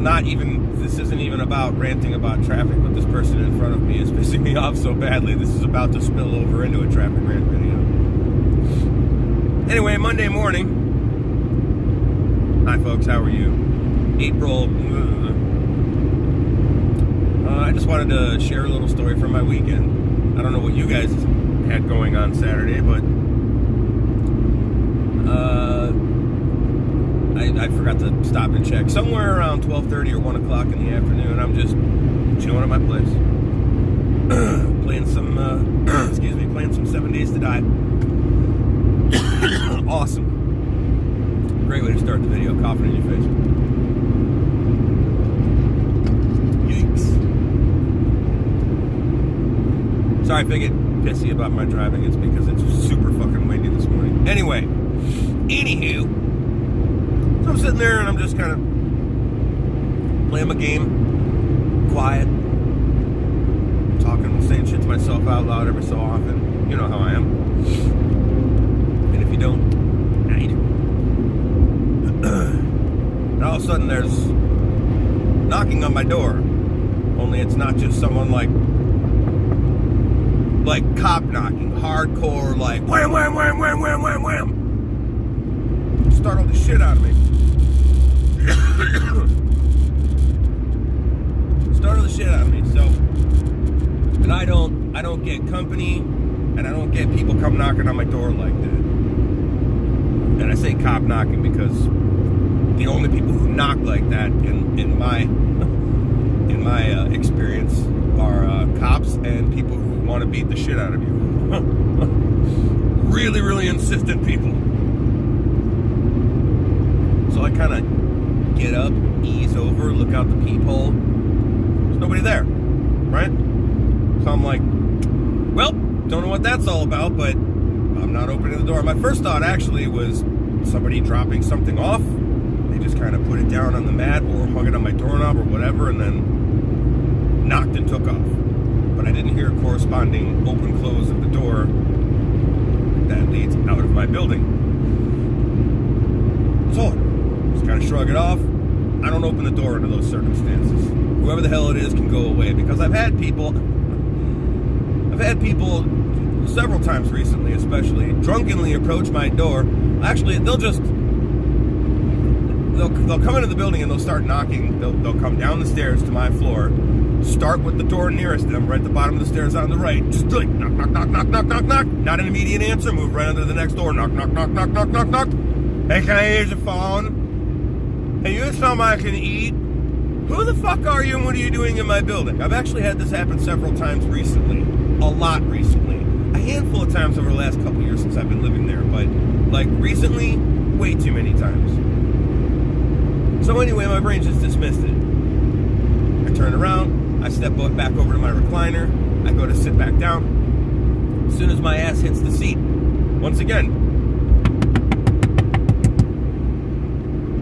this isn't even about ranting about traffic, but this person in front of me is pissing me off so badly, this is about to spill over into a traffic rant video. Anyway, Monday morning. Hi folks, how are you? April. I just wanted to share a little story from my weekend. I don't know what you guys had going on Saturday, but I forgot to stop and check. Somewhere around 12:30 or 1 o'clock in the afternoon, I'm just chilling at my place. Playing some 7 Days to Die. Awesome. Great way to start the video, coughing in your face. Yikes. Sorry if I get pissy about my driving, it's because it's super fucking windy this morning. Anyway, anywho, so I'm sitting there and I'm just kind of playing my game, quiet, talking, saying shit to myself out loud every so often. You know how I am. And if you don't, now you do. And all of a sudden there's knocking on my door. Only it's not just someone like cop knocking, hardcore, like wham, wham, wham, wham, wham, wham, wham. Startled the shit out of me. Startled the shit out of me. So, and I don't get company, and I don't get people come knocking on my door like that. And I say cop knocking because the only people who knock like that in my experience are cops and people who want to beat the shit out of you. Really, really insistent people. So I kind of get up, ease over, look out the peephole. There's nobody there, right? So I'm like, well, don't know what that's all about, but I'm not opening the door. My first thought actually was somebody dropping something off. They just kind of put it down on the mat or hung it on my doorknob or whatever and then knocked and took off. But I didn't hear a corresponding open close of the door that leads out of my building. So just kind of shrug it off. I don't open the door under those circumstances. Whoever the hell it is can go away, because I've had people several times recently, especially, drunkenly approach my door. Actually, they'll come into the building and they'll start knocking. They'll come down the stairs to my floor, start with the door nearest them, right at the bottom of the stairs on the right, just like knock, knock, knock, knock, knock, knock, knock. Not an immediate answer, move right under the next door, knock, knock, knock, knock, knock, knock, knock. Hey, can I use your phone? Hey, you something I can eat? Who the fuck are you and what are you doing in my building? I've actually had this happen several times recently. A lot recently. A handful of times over the last couple years since I've been living there, but like recently, way too many times. So anyway, my brain just dismissed it. I turn around, I step back over to my recliner, I go to sit back down. As soon as my ass hits the seat, once again,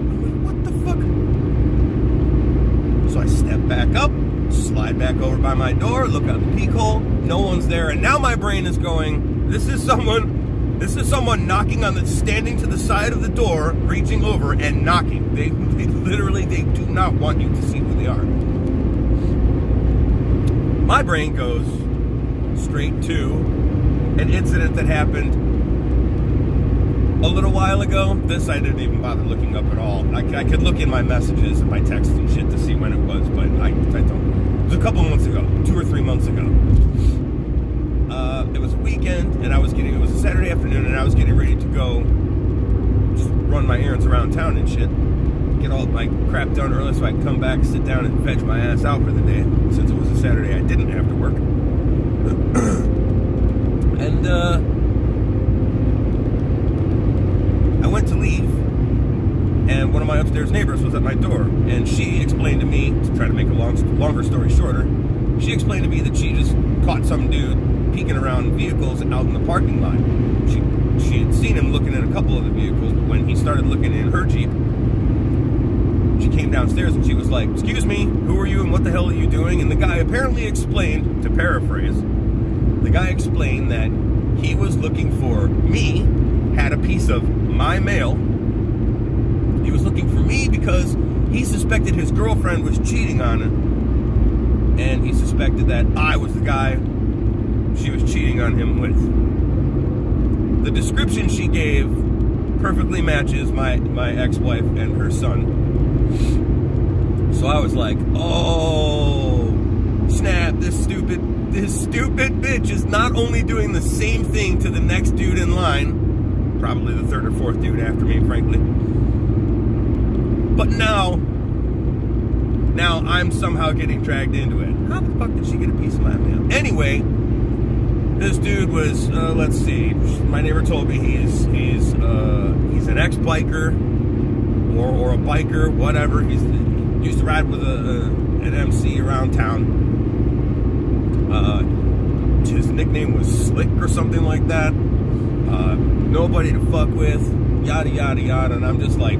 I'm like, what the fuck? So I step back up, slide back over by my door, look out the peek hole, no one's there, and now my brain is going, this is someone knocking on the, standing to the side of the door, reaching over and knocking. They literally do not want you to see who they are. My brain goes straight to an incident that happened a little while ago. This I didn't even bother looking up at all. I could look in my messages and my texts and shit to see when it was, but I don't. It was a couple months ago, 2 or 3 months ago. It was a weekend, and it was a Saturday afternoon, and I was getting ready to go just run my errands around town and shit. Get all my crap done early so I could come back, sit down, and veg my ass out for the day. Since it was a Saturday, I didn't have to work. And, I went to leave, and one of my upstairs neighbors was at my door, and she explained to me, to try to make a longer story shorter, she explained to me that she just caught some dude peeking around vehicles out in the parking lot. She had seen him looking at a couple of the vehicles, but when he started looking in her Jeep, she came downstairs and she was like, excuse me, who are you and what the hell are you doing? And the guy apparently explained, to paraphrase, the guy explained that he was looking for me, had a piece of my mail. He was looking for me because He suspected his girlfriend was cheating on him, and he suspected that I was the guy she was cheating on him with. The description she gave perfectly matches my ex-wife and her son. So I was like, oh, snap, this stupid bitch is not only doing the same thing to the next dude in line, probably the third or fourth dude after me, frankly, but now I'm somehow getting dragged into it. How the fuck did she get a piece of my mail? Anyway, this dude was, let's see, my neighbor told me he's an ex-biker or a biker, whatever. He used to ride with an MC around town. His nickname was Slick or something like that. Nobody to fuck with, yada yada yada. And I'm just like,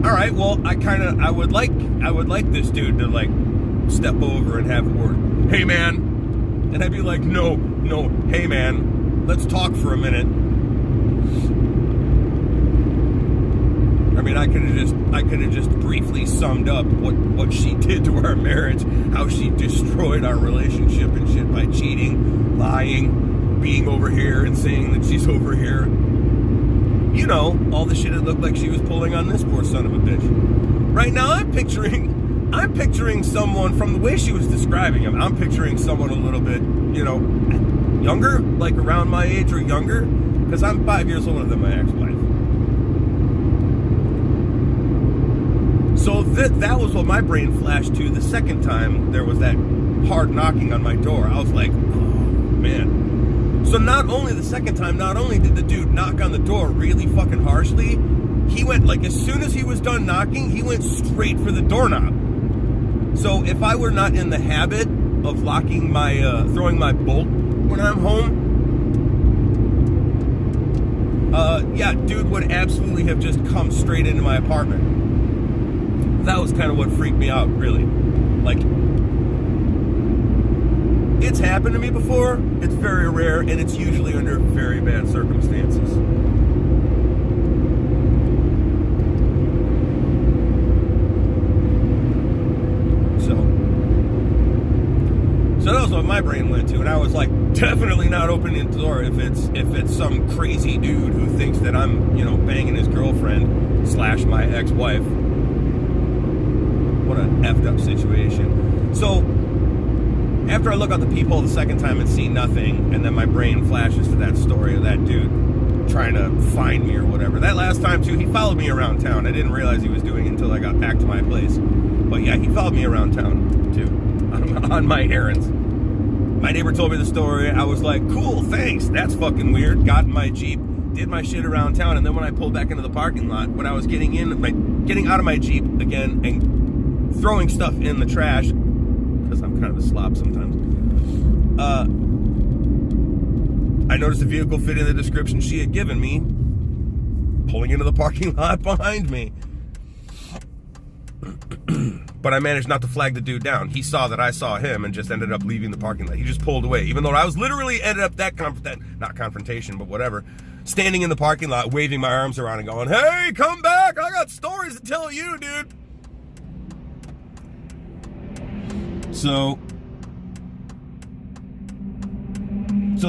all right, well, I would like this dude to like step over and have a word. Hey man, and I'd be like, no, hey man, let's talk for a minute. I mean, I could have just briefly summed up what she did to our marriage, how she destroyed our relationship and shit by cheating, lying, being over here and saying that she's over here. You know, all the shit it looked like she was pulling on this poor son of a bitch. Right now, I'm picturing someone, from the way she was describing him, I'm picturing someone a little bit, you know, younger, like around my age or younger, because I'm 5 years older than my ex-wife. So that was what my brain flashed to the second time there was that hard knocking on my door. I was like, oh, man. So not only the second time, not only did the dude knock on the door really fucking harshly, he went, like, as soon as he was done knocking, he went straight for the doorknob. So if I were not in the habit of locking my, throwing my bolt when I'm home, yeah, dude would absolutely have just come straight into my apartment. That was kind of what freaked me out, really. Like, it's happened to me before. It's very rare, and it's usually under very bad circumstances. So that was what my brain went to, and I was like, definitely not opening the door if it's some crazy dude who thinks that I'm, you know, banging his girlfriend / my ex-wife. What an effed up situation. So after I look out the peephole the second time and see nothing, and then my brain flashes to that story of that dude trying to find me or whatever. That last time too, he followed me around town. I didn't realize he was doing it until I got back to my place. But yeah, he followed me around town too, on my errands. My neighbor told me the story. I was like, cool, thanks. That's fucking weird. Got in my Jeep, did my shit around town, and then when I pulled back into the parking lot, when I was getting out of my Jeep again and throwing stuff in the trash, because I'm kind of a slob sometimes, I noticed a vehicle fit in the description she had given me, pulling into the parking lot behind me. But I managed not to flag the dude down. He saw that I saw him and just ended up leaving the parking lot. He just pulled away, even though I was literally ended up not confrontation, but whatever, standing in the parking lot, waving my arms around and going, hey, come back, I got stories to tell you, dude. So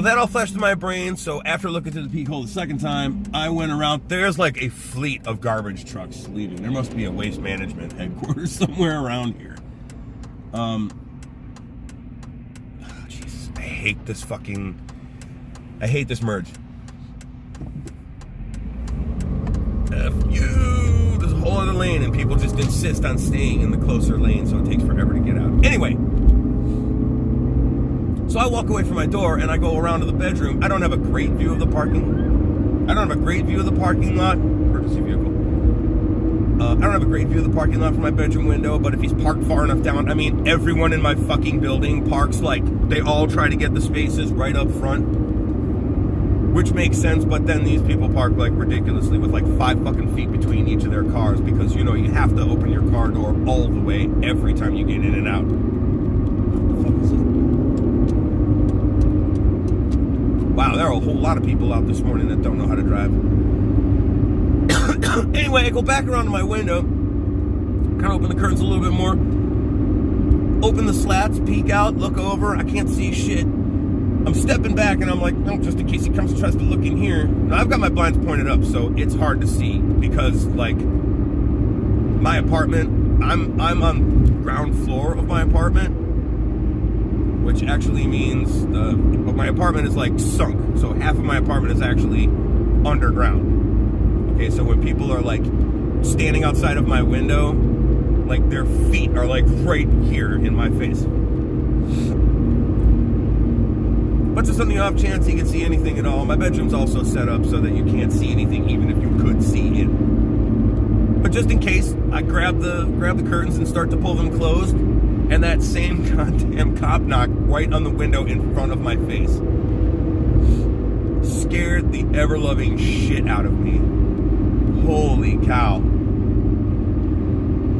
that all flashed in my brain. So after looking through the peephole the second time, I went around. There's like a fleet of garbage trucks leaving. There must be a waste management headquarters somewhere around here. Jesus, I hate this merge. F you. There's a whole other lane, and people just insist on staying in the closer lane, so it takes forever to get out. Anyway. So I walk away from my door and I go around to the bedroom. I don't have a great view of the parking. I don't have a great view of the parking lot. Emergency vehicle. I don't have a great view of the parking lot from my bedroom window, but if he's parked far enough down, I mean, everyone in my fucking building parks like, they all try to get the spaces right up front, which makes sense, but then these people park like ridiculously with like 5 fucking feet between each of their cars because, you know, you have to open your car door all the way every time you get in and out. What the fuck is this? Wow, there are a whole lot of people out this morning that don't know how to drive. Anyway, I go back around to my window, kind of open the curtains a little bit more. Open the slats, peek out, look over. I can't see shit. I'm stepping back and I'm like, no, just in case he comes and tries to look in here. Now, I've got my blinds pointed up, so it's hard to see because, like, my apartment, I'm on the ground floor of my apartment, which actually means my apartment is, like, sunk. So half of my apartment is actually underground. Okay, so when people are, like, standing outside of my window, like, their feet are, like, right here in my face. But just on the off chance you can see anything at all, my bedroom's also set up so that you can't see anything, even if you could see it. But just in case, I grab the curtains and start to pull them closed, and that same goddamn cop knock right on the window in front of my face scared the ever-loving shit out of me. Holy cow.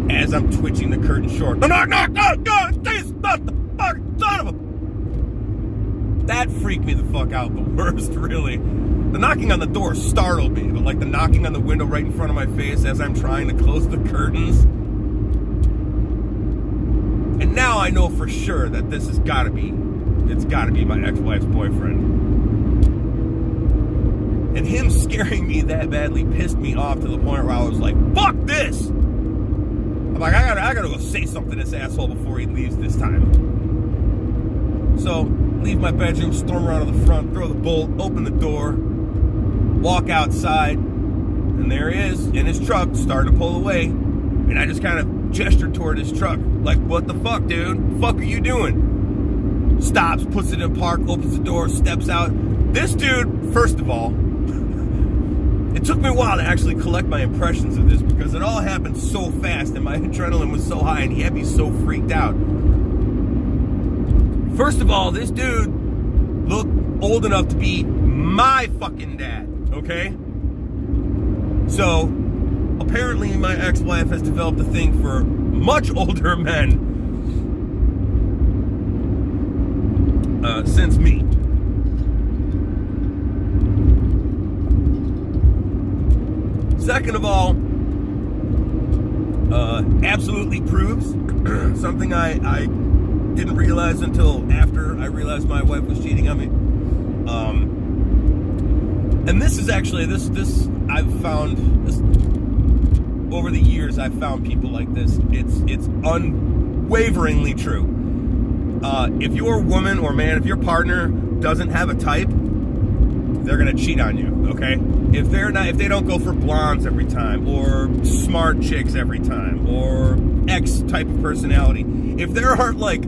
As I'm twitching the curtain short. Knock, knock, knock, knock, not the fuck, son of a... That freaked me the fuck out the worst, really. The knocking on the door startled me, but like the knocking on the window right in front of my face as I'm trying to close the curtains. And now I know for sure that this has gotta be my ex-wife's boyfriend. And him scaring me that badly pissed me off to the point where I was like, fuck this! I'm like, I gotta go say something to this asshole before he leaves this time. So, leave my bedroom, storm around to the front, throw the bolt, open the door, walk outside, and there he is in his truck, starting to pull away. And I just kind of gestured toward his truck, like, what the fuck, dude? What the fuck are you doing? Stops, puts it in park, opens the door, steps out. This dude, first of all, it took me a while to actually collect my impressions of this because it all happened so fast and my adrenaline was so high and he had me so freaked out. First of all, this dude looked old enough to be my fucking dad, okay? So, apparently my ex-wife has developed a thing for much older men since me. Second of all, absolutely proves something I didn't realize until after I realized my wife was cheating on me. And this is actually, this I've found, this, over the years I've found people like this. It's unwaveringly true. If your woman or man, if your partner doesn't have a type, they're gonna cheat on you, okay? If they don't go for blondes every time, or smart chicks every time, or X type of personality, if there aren't like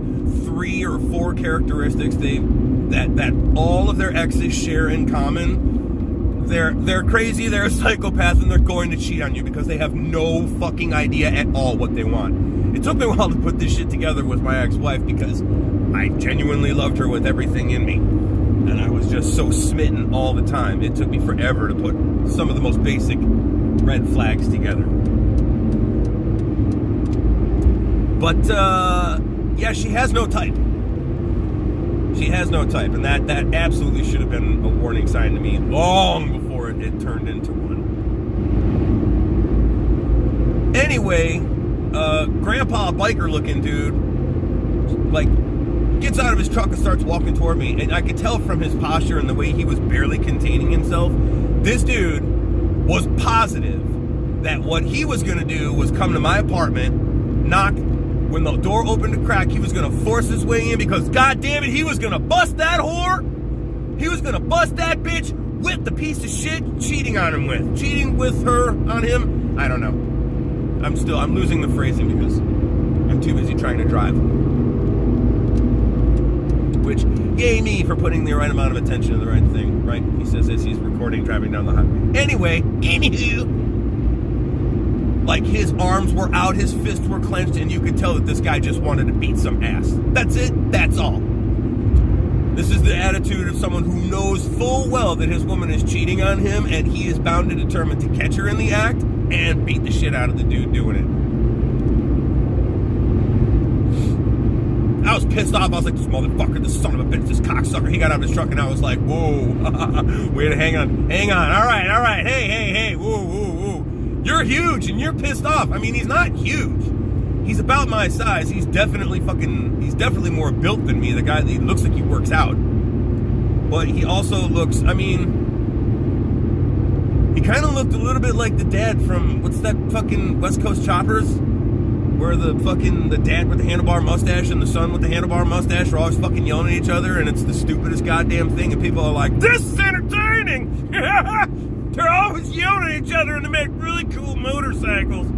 3 or 4 characteristics that all of their exes share in common, they're crazy, they're a psychopath, and they're going to cheat on you because they have no fucking idea at all what they want. It took me a while to put this shit together with my ex-wife because I genuinely loved her with everything in me. And I was just so smitten all the time. It took me forever to put some of the most basic red flags together. But, yeah, she has no type. She has no type. And that absolutely should have been a warning sign to me long before it turned into one. Anyway, Grandpa, biker-looking dude, like, gets out of his truck and starts walking toward me, and I could tell from his posture and the way he was barely containing himself, this dude was positive that what he was going to do was come to my apartment, knock, when the door opened a crack, he was going to force his way in because, god damn it, he was going to bust that whore. He was going to bust that bitch with the piece of shit cheating on him with. Cheating with her on him? I don't know. I'm losing the phrasing because I'm too busy trying to drive. Which, yay me for putting the right amount of attention to the right thing, right? He says as he's recording, driving down the highway. Anyway, anywho, like his arms were out, his fists were clenched, and you could tell that this guy just wanted to beat some ass. That's it, that's all. This is the attitude of someone who knows full well that his woman is cheating on him, and he is bound and determined to catch her in the act and beat the shit out of the dude doing it. I was pissed off. I was like, this motherfucker, this son of a bitch, this cocksucker. He got out of his truck and I was like, whoa, wait, hang on. All right, hey, whoa. you're huge and you're pissed off. I mean, he's not huge. He's about my size. He's definitely more built than me. The guy, he looks like he works out. But he also looks, I mean, he kind of looked a little bit like the dad from, what's that fucking West Coast Choppers? Where the dad with the handlebar mustache and the son with the handlebar mustache are always fucking yelling at each other, and it's the stupidest goddamn thing, and people are like, this is entertaining! They're always yelling at each other and they make really cool motorcycles.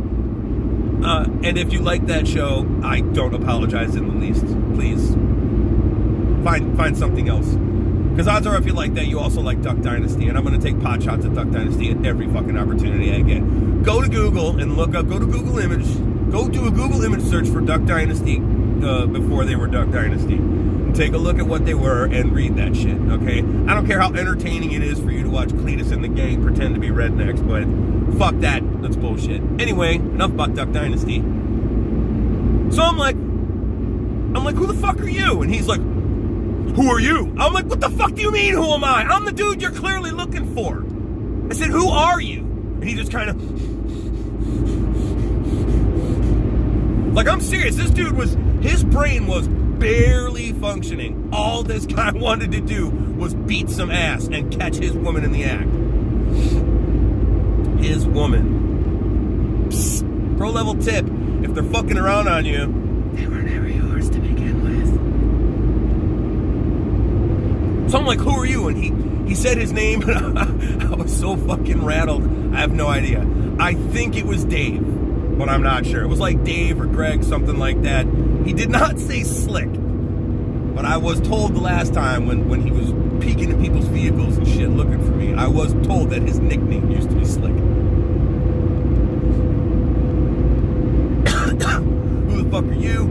And if you like that show, I don't apologize in the least. Please, find something else. Because odds are if you like that, you also like Duck Dynasty, and I'm going to take pot shots at Duck Dynasty at every fucking opportunity I get. Go to Google and look up, go to Google Image, go do a Google image search for Duck Dynasty before they were Duck Dynasty. And take a look at what they were and read that shit, okay? I don't care how entertaining it is for you to watch Cletus and the gang pretend to be rednecks, but fuck that. That's bullshit. Anyway, enough about Duck Dynasty. So I'm like, who the fuck are you? And he's like, who are you? I'm like, what the fuck do you mean, who am I? I'm the dude you're clearly looking for. I said, who are you? And he just kind of... Like, I'm serious. This dude his brain was barely functioning. All this guy wanted to do was beat some ass and catch his woman in the act. His woman. Psst. Pro level tip. If they're fucking around on you, they were never yours to begin with. So I'm like, who are you? And he said his name, and I was so fucking rattled. I have no idea. I think it was Dave, but I'm not sure. It was like Dave or Greg, something like that. He did not say Slick, but I was told the last time when he was peeking at people's vehicles and shit looking for me, I was told that his nickname used to be Slick. Who the fuck are you?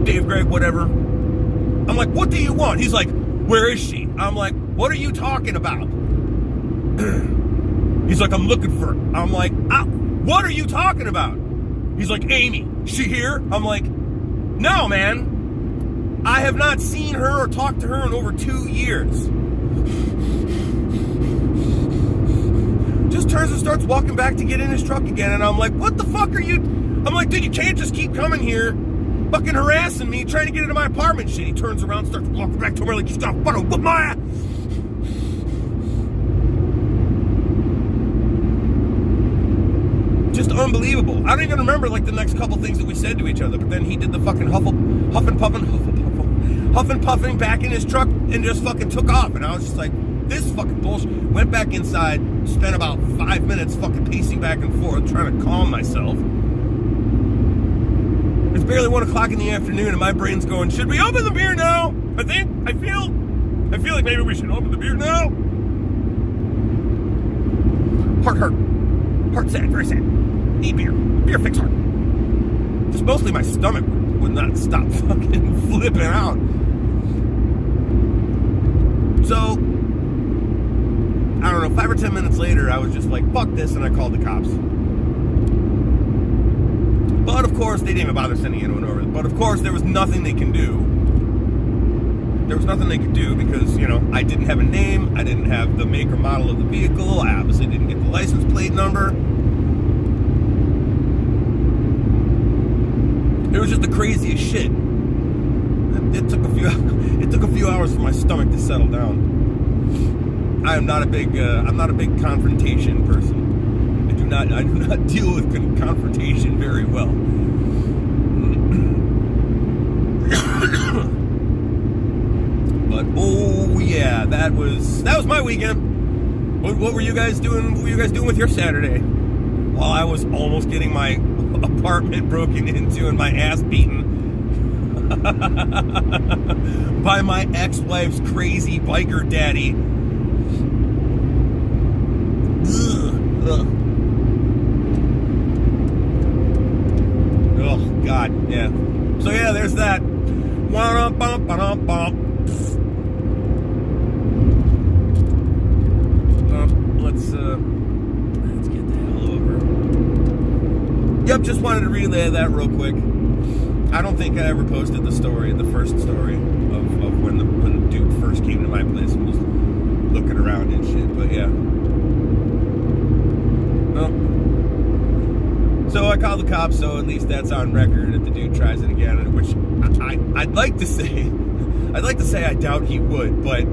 Dave, Greg, whatever. I'm like, what do you want? He's like, where is she? I'm like, what are you talking about? He's like, I'm looking for her. I'm like, what are you talking about? He's like, Amy, she here? I'm like, no, man. I have not seen her or talked to her in over 2 years. Just turns and starts walking back to get in his truck again, and I'm like, what the fuck are you? I'm like, dude, you can't just keep coming here, fucking harassing me, trying to get into my apartment shit. He turns around, starts walking back to me like, you stop fucking whoop my ass. Just unbelievable. I don't even remember like the next couple things that we said to each other, but then he did the fucking huff and puffing back in his truck and just fucking took off. And I was just like, this fucking bullshit. Went back inside, spent about 5 minutes fucking pacing back and forth, trying to calm myself. It's barely 1 o'clock in the afternoon and my brain's going, should we open the beer now? I feel like maybe we should open the beer now. Heart sad, very sad. Need beer. Beer fix heart. Just mostly my stomach would not stop fucking flipping out. So, I don't know, 5 or 10 minutes later, I was just like, fuck this, and I called the cops. But of course, they didn't even bother sending anyone over. But of course, there was nothing they can do. There was nothing they could do because, you know, I didn't have a name, I didn't have the make or model of the vehicle, I obviously didn't get the license plate number. It was just the craziest shit. It took a few hours for my stomach to settle down. I'm not a big confrontation person. I do not deal with confrontation very well. But oh yeah, that was my weekend. What were you guys doing? What were you guys doing with your Saturday? While I was almost getting my apartment broken into and my ass beaten by my ex-wife's crazy biker daddy. Ugh. Oh God, yeah. So yeah, there's that. Let's get the hell over. Yep, just wanted to relay that real quick. I don't think I ever posted the first story of when the dude first came to my place and was looking around and shit. But yeah, I call the cops, so at least that's on record if the dude tries it again, which I'd like to say, I doubt he would, but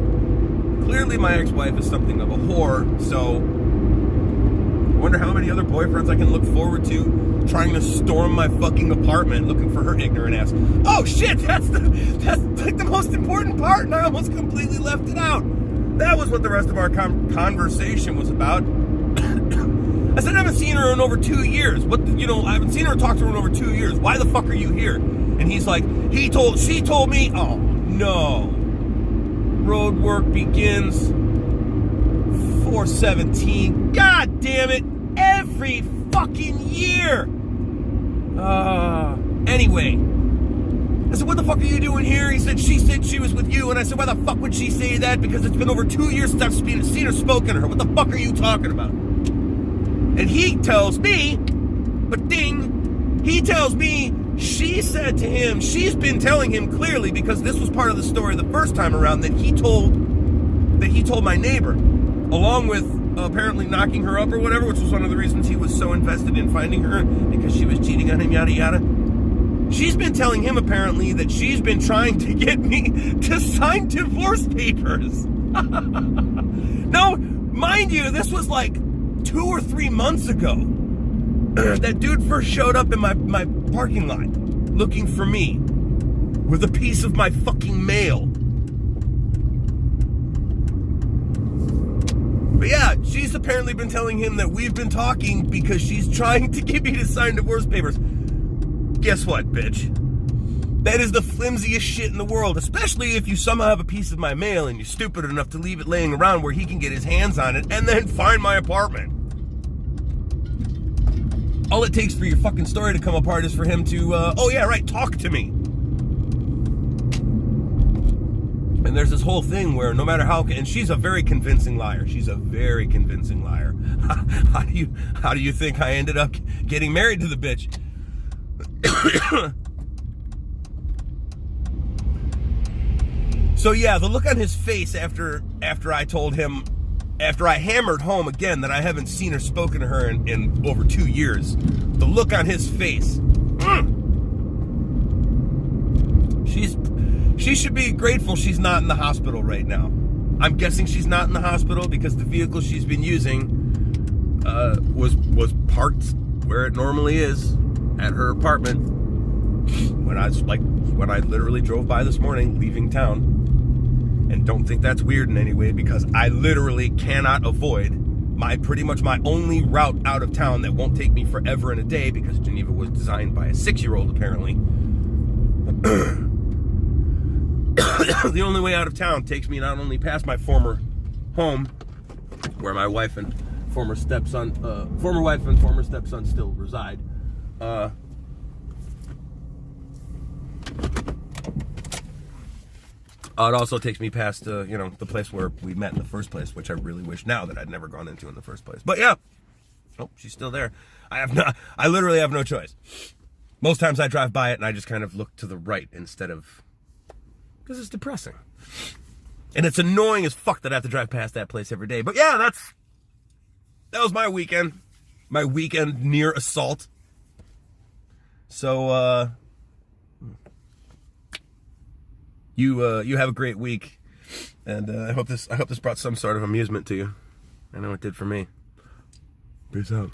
clearly my ex-wife is something of a whore, so I wonder how many other boyfriends I can look forward to trying to storm my fucking apartment looking for her ignorant ass. Oh shit, that's like the most important part, and I almost completely left it out. That was what the rest of our conversation was about. I said I haven't seen her in over 2 years. I haven't seen her talk to her in over 2 years. Why the fuck are you here? And he's like, she told me, oh no. Road work begins 4/17. God damn it. Every fucking year. Anyway. I said, what the fuck are you doing here? He said she was with you. And I said, why the fuck would she say that? Because it's been over 2 years since I've seen her spoken to her. What the fuck are you talking about? And he tells me, he tells me she said to him, she's been telling him clearly, because this was part of the story the first time around, that he told my neighbor, along with apparently knocking her up or whatever, which was one of the reasons he was so invested in finding her, because she was cheating on him, yada yada. She's been telling him apparently that she's been trying to get me to sign divorce papers. Now, mind you, this was like 2 or 3 months ago. That dude first showed up in my parking lot looking for me with a piece of my fucking mail. But yeah, she's apparently been telling him that we've been talking because she's trying to get me to sign divorce papers. Guess what, bitch? That is the flimsiest shit in the world, especially if you somehow have a piece of my mail and you're stupid enough to leave it laying around where he can get his hands on it and then find my apartment. All it takes for your fucking story to come apart is for him to, talk to me. And there's this whole thing where no matter how, and she's a very convincing liar. She's a very convincing liar. How do you think I ended up getting married to the bitch? So yeah, the look on his face after I hammered home again that I haven't seen or spoken to her in over 2 years, the look on his face, she should be grateful she's not in the hospital right now. I'm guessing she's not in the hospital because the vehicle she's been using was parked where it normally is at her apartment when I literally drove by this morning leaving town. And don't think that's weird in any way, because I literally cannot avoid pretty much my only route out of town that won't take me forever in a day, because Geneva was designed by a 6-year-old apparently. The only way out of town takes me not only past my former home, where my wife and former wife and former stepson still reside. It also takes me past, the place where we met in the first place, which I really wish now that I'd never gone into in the first place. But yeah, oh, she's still there. I literally have no choice. Most times I drive by it and I just kind of look to the right instead of, because it's depressing. And it's annoying as fuck that I have to drive past that place every day. But yeah, that was my weekend. My weekend near assault. So, you have a great week, and I hope this brought some sort of amusement to you. I know it did for me. Peace out.